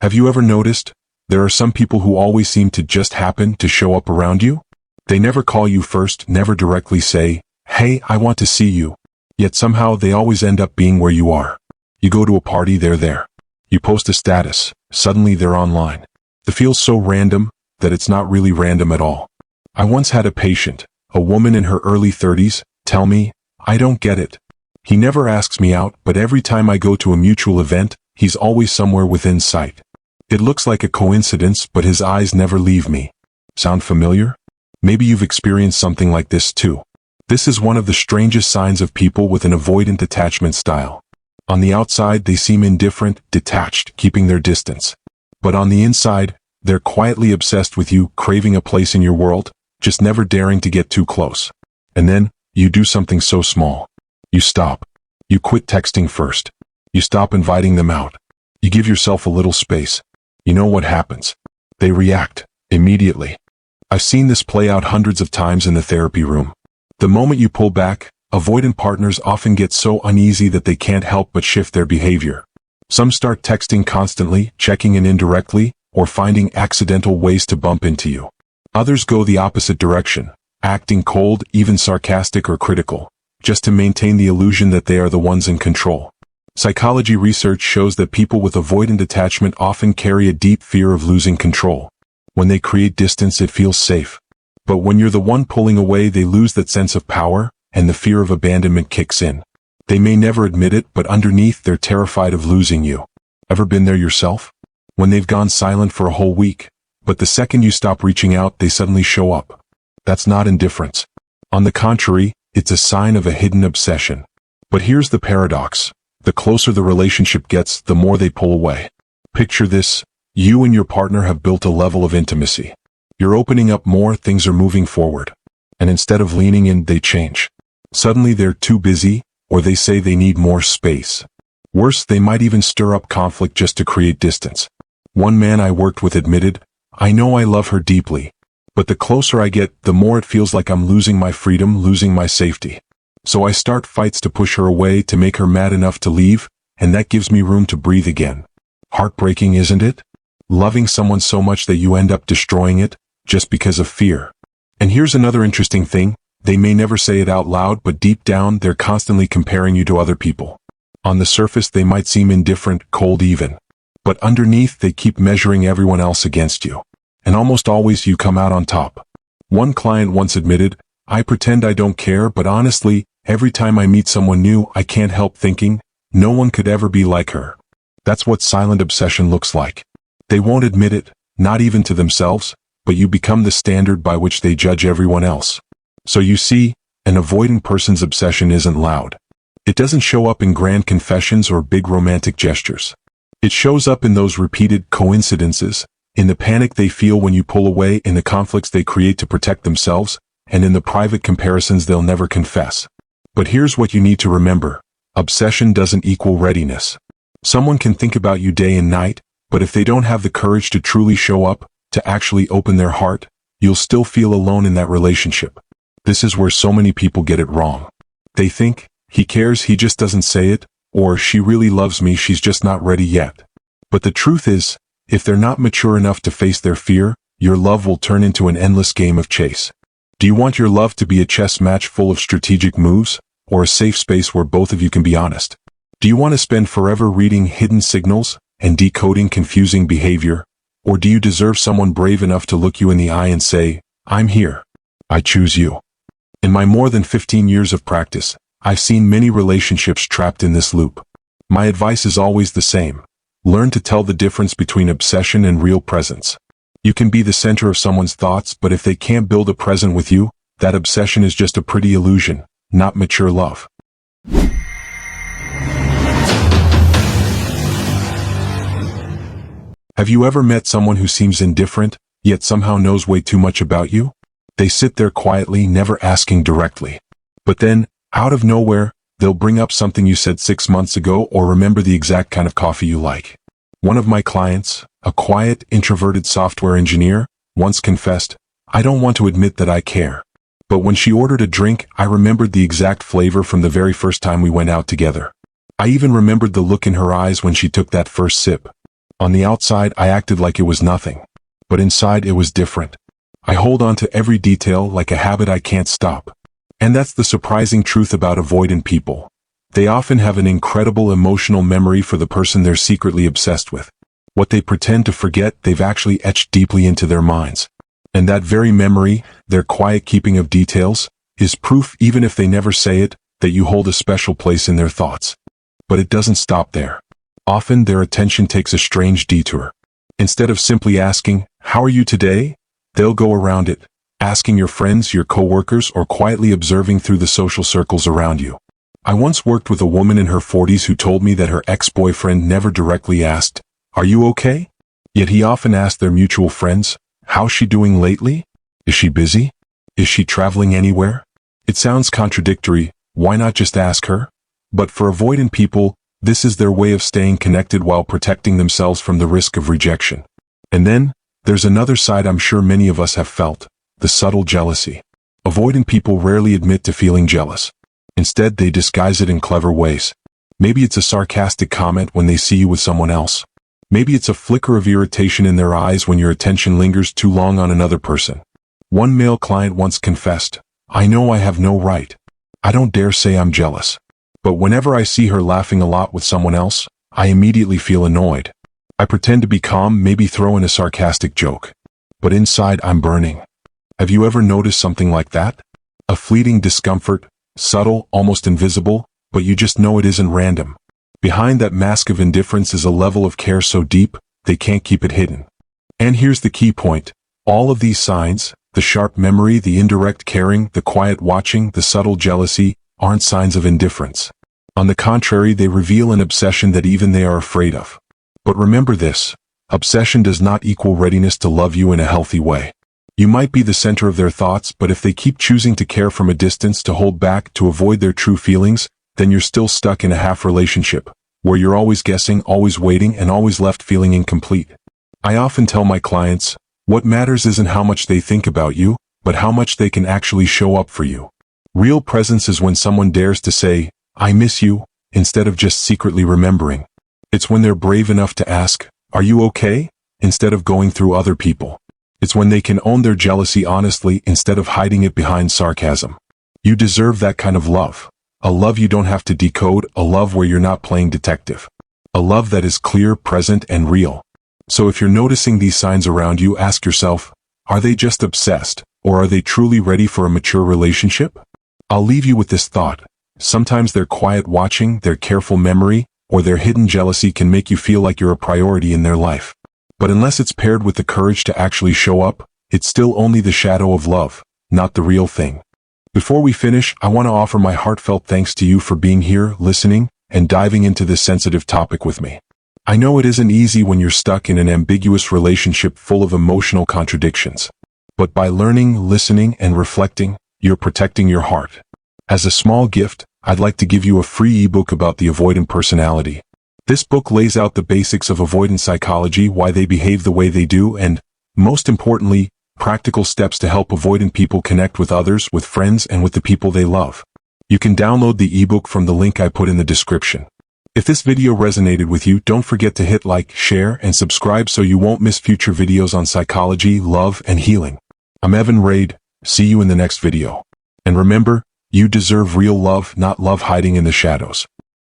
Have you ever noticed? There are some people who always seem to just happen to show up around you. They never call you first, never directly say, "Hey, I want to see you." Yet somehow they always end up being where you are. You go to a party, they're there. You post a status, suddenly they're online. It feels so random that it's not really random at all. I once had a patient, a woman in her early 30s, tell me, "I don't get it. He never asks me out, but every time I go to a mutual event, he's always somewhere within sight. It looks like a coincidence, but his eyes never leave me." Sound familiar? Maybe you've experienced something like this too. This is one of the strangest signs of people with an avoidant attachment style. On the outside, they seem indifferent, detached, keeping their distance. But on the inside, they're quietly obsessed with you, craving a place in your world, just never daring to get too close. And then, you do something so small. You stop. You quit texting first. You stop inviting them out. You give yourself a little space. You know what happens? They react, immediately. I've seen this play out hundreds of times in the therapy room. The moment you pull back, avoidant partners often get so uneasy that they can't help but shift their behavior. Some start texting constantly, checking in indirectly, or finding accidental ways to bump into you. Others go the opposite direction, acting cold, even sarcastic or critical, just to maintain the illusion that they are the ones in control. Psychology research shows that people with avoidant attachment often carry a deep fear of losing control. When they create distance, it feels safe. But when you're the one pulling away, they lose that sense of power, and the fear of abandonment kicks in. They may never admit it, but underneath, they're terrified of losing you. Ever been there yourself? When they've gone silent for a whole week, but the second you stop reaching out, they suddenly show up. That's not indifference. On the contrary, it's a sign of a hidden obsession. But here's the paradox. The closer the relationship gets, the more they pull away. Picture this. You and your partner have built a level of intimacy. You're opening up more, things are moving forward. And instead of leaning in, they change. Suddenly they're too busy, or they say they need more space. Worse, they might even stir up conflict just to create distance. One man I worked with admitted, "I know I love her deeply, but the closer I get, the more it feels like I'm losing my freedom, losing my safety. So I start fights to push her away, to make her mad enough to leave, and that gives me room to breathe again." Heartbreaking, isn't it? Loving someone so much that you end up destroying it, just because of fear. And here's another interesting thing. They may never say it out loud, but deep down, they're constantly comparing you to other people. On the surface, they might seem indifferent, cold even. But underneath, they keep measuring everyone else against you. And almost always, you come out on top. One client once admitted, "I pretend I don't care, but honestly, every time I meet someone new, I can't help thinking, no one could ever be like her." That's what silent obsession looks like. They won't admit it, not even to themselves, but you become the standard by which they judge everyone else. So you see, an avoidant person's obsession isn't loud. It doesn't show up in grand confessions or big romantic gestures. It shows up in those repeated coincidences, in the panic they feel when you pull away, in the conflicts they create to protect themselves, and in the private comparisons they'll never confess. But here's what you need to remember. Obsession doesn't equal readiness. Someone can think about you day and night, but if they don't have the courage to truly show up, to actually open their heart, you'll still feel alone in that relationship. This is where so many people get it wrong. They think, he cares, he just doesn't say it, or she really loves me, she's just not ready yet. But the truth is, if they're not mature enough to face their fear, your love will turn into an endless game of chase. Do you want your love to be a chess match full of strategic moves, or a safe space where both of you can be honest? Do you want to spend forever reading hidden signals and decoding confusing behavior? Or do you deserve someone brave enough to look you in the eye and say, "I'm here. I choose you"? In my more than 15 years of practice, I've seen many relationships trapped in this loop. My advice is always the same. Learn to tell the difference between obsession and real presence. You can be the center of someone's thoughts, but if they can't build a present with you, that obsession is just a pretty illusion, not mature love. Have you ever met someone who seems indifferent, yet somehow knows way too much about you? They sit there quietly, never asking directly. But then, out of nowhere, they'll bring up something you said 6 months ago or remember the exact kind of coffee you like. One of my clients, a quiet, introverted software engineer, once confessed, "I don't want to admit that I care. But when she ordered a drink, I remembered the exact flavor from the very first time we went out together. I even remembered the look in her eyes when she took that first sip." On the outside, I acted like it was nothing. But inside, it was different. I hold on to every detail like a habit I can't stop. And that's the surprising truth about avoidant people. They often have an incredible emotional memory for the person they're secretly obsessed with. What they pretend to forget, they've actually etched deeply into their minds. And that very memory, their quiet keeping of details, is proof, even if they never say it, that you hold a special place in their thoughts. But it doesn't stop there. Often their attention takes a strange detour. Instead of simply asking, "How are you today?" they'll go around it, asking your friends, your coworkers, or quietly observing through the social circles around you. I once worked with a woman in her 40s who told me that her ex-boyfriend never directly asked, "Are you okay?" Yet he often asked their mutual friends, "How's she doing lately? Is she busy? Is she traveling anywhere?" It sounds contradictory. Why not just ask her? But for avoidant people, this is their way of staying connected while protecting themselves from the risk of rejection. And then, there's another side I'm sure many of us have felt, the subtle jealousy. Avoidant people rarely admit to feeling jealous. Instead, they disguise it in clever ways. Maybe it's a sarcastic comment when they see you with someone else. Maybe it's a flicker of irritation in their eyes when your attention lingers too long on another person. One male client once confessed, "I know I have no right. I don't dare say I'm jealous. But whenever I see her laughing a lot with someone else, I immediately feel annoyed. I pretend to be calm, maybe throw in a sarcastic joke. But inside, I'm burning." Have you ever noticed something like that? A fleeting discomfort, subtle, almost invisible, but you just know it isn't random. Behind that mask of indifference is a level of care so deep, they can't keep it hidden. And here's the key point. All of these signs, the sharp memory, the indirect caring, the quiet watching, the subtle jealousy, aren't signs of indifference. On the contrary, they reveal an obsession that even they are afraid of. But remember this, obsession does not equal readiness to love you in a healthy way. You might be the center of their thoughts, but if they keep choosing to care from a distance, to hold back, to avoid their true feelings, then you're still stuck in a half relationship, where you're always guessing, always waiting, and always left feeling incomplete. I often tell my clients, what matters isn't how much they think about you, but how much they can actually show up for you. Real presence is when someone dares to say, "I miss you," instead of just secretly remembering. It's when they're brave enough to ask, "Are you okay?" instead of going through other people. It's when they can own their jealousy honestly instead of hiding it behind sarcasm. You deserve that kind of love. A love you don't have to decode, a love where you're not playing detective. A love that is clear, present, and real. So if you're noticing these signs around you, ask yourself, are they just obsessed, or are they truly ready for a mature relationship? I'll leave you with this thought. Sometimes their quiet watching, their careful memory, or their hidden jealousy can make you feel like you're a priority in their life. But unless it's paired with the courage to actually show up, it's still only the shadow of love, not the real thing. Before we finish, I want to offer my heartfelt thanks to you for being here, listening, and diving into this sensitive topic with me. I know it isn't easy when you're stuck in an ambiguous relationship full of emotional contradictions. But by learning, listening, and reflecting, you're protecting your heart. As a small gift, I'd like to give you a free ebook about the avoidant personality. This book lays out the basics of avoidant psychology, why they behave the way they do, and, most importantly, practical steps to help avoidant people connect with others, with friends, and with the people they love. You can download the ebook from the link I put in the description. If this video resonated with you, don't forget to hit like, share, and subscribe so you won't miss future videos on psychology, love, and healing. I'm Evan Raid. See you in the next video. And remember, you deserve real love, not love hiding in the shadows.